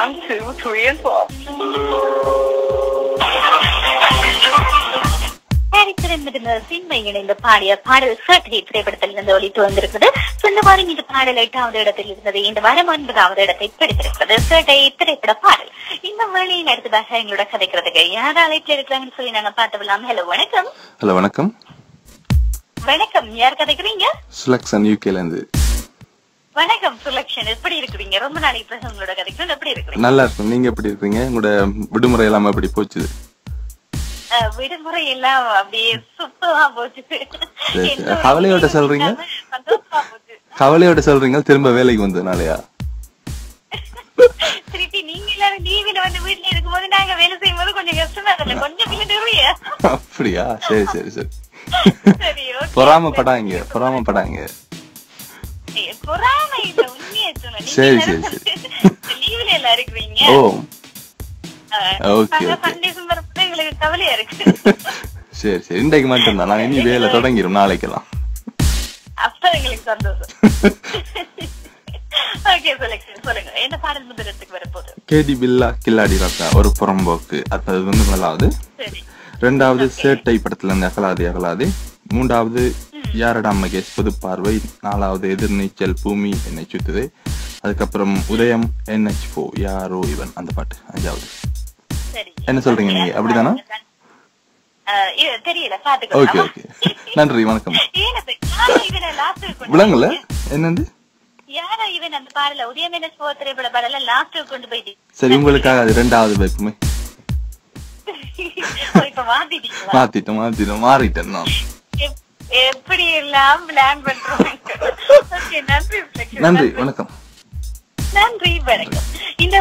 One, two, three, and four. இந்த பாடிய பாடல் சட்டை திரைப்படத்தில் இருந்து ஒலித்து வந்திருக்கிறது. இந்த வாரம் இந்த பாடல் 8வது இடத்தில் இருந்தது. இந்த வாரம் 9வது இடத்தை பிடித்திருக்கிறது சட்டை திரைப்பட பாடல். இந்த வேளையில் அடுத்ததாக எங்களோட கதைக்கிறதுக்கு யார் அழைப்பில் இருக்கிறாங்கன்னு சொல்லி நாங்க பார்த்துக்கலாம். ஹலோ வணக்கம். ஹலோ வணக்கம். வணக்கம், யார் கதைக்கிறீங்க? சுலக்ஷன் யூகேல இருந்து. வணக்கம் சுலக்ஷன், எப்படி இருக்கிறீங்க? ரொம்ப நாளைக்கு பிறகு உங்களோட கதைக்கிறோம். எப்படி இருக்கிறீங்க? நல்லா இருக்கும். நீங்க எப்படி இருக்கீங்க? உங்களோட விடுமுறை எல்லாம் எப்படி போச்சு? விடுமுறை எல்லாம் அப்படியே சுத்தமா போச்சு. கவலையோட சொல்றீங்க, கவலையோட சொல்றீங்க. திரும்ப வேலைக்கு வந்ததுனாலயா? திருப்பி நீங்க எல்லாரும் லீவுல வந்து வீட்டுல இருக்கும்போது நாங்க வேலை செய்யும் போது கொஞ்சம் கஷ்டமா இருக்குல்ல, கொஞ்சம் நிறைய. அப்படியா? சரி சரி சரி. பொறாமப்படாங்க, பொறாமப்படாங்க. பொறாமை இல்ல, உண்மையை சொல்ல. சரி சரி சரி. லீவுல எல்லாம் இருக்கிறீங்க. ஓ ஓகே ஓகே. எங்களுக்கு கவலையா இருக்கு. சரி சரி. இன்றைக்கு மட்டும் தான், நாங்க இனி வேலை தொடங்கிரும் நாளைக்கெல்லாம். அப்ப எங்களுக்கு சந்தோஷம். ஓகே சுலக்ஷன், சொல்லுங்க என்ன பாடல் முதலத்துக்கு வரப்போகுது? கேடி பில்லா கில்லாடி ராசா ஒரு புறம்போக்கு, அது வந்து முதலாவது. சரி. ரெண்டாவது சேட்டை படத்துல இருந்து அகலாதே அகலாதே. மூன்றாவது யாரடா மகேஷ் புது பார்வை. நாலாவது எதிர்நீச்சல் பூமி என்னை சுத்துது. அதுக்கப்புறம் உதயம் NH4 யாரோ இவன் அந்த பாட்டு அஞ்சாவது. என்ன சொல்றீங்க நீங்க? அப்படிதானா? தெரியல, ஓகே ஓகே. நன்றி, வணக்கம். விளங்கல என்னது? யாரோ இவன் அந்த பாடல உதயம் NH4 திரைப்பட பாடல லாஸ்ட் கொண்டு போயிட்டு. சரி, உங்களுக்காக அது ரெண்டாவது வைப்புமே. இப்ப மாத்திட்டீங்களா? மாத்திட்டோம் மாறிட்டேன் நான். எப்படி எல்லாம் பிளான் பண்றோம். நன்றி, நன்றி, வணக்கம். நன்றி, வணக்கம். இந்த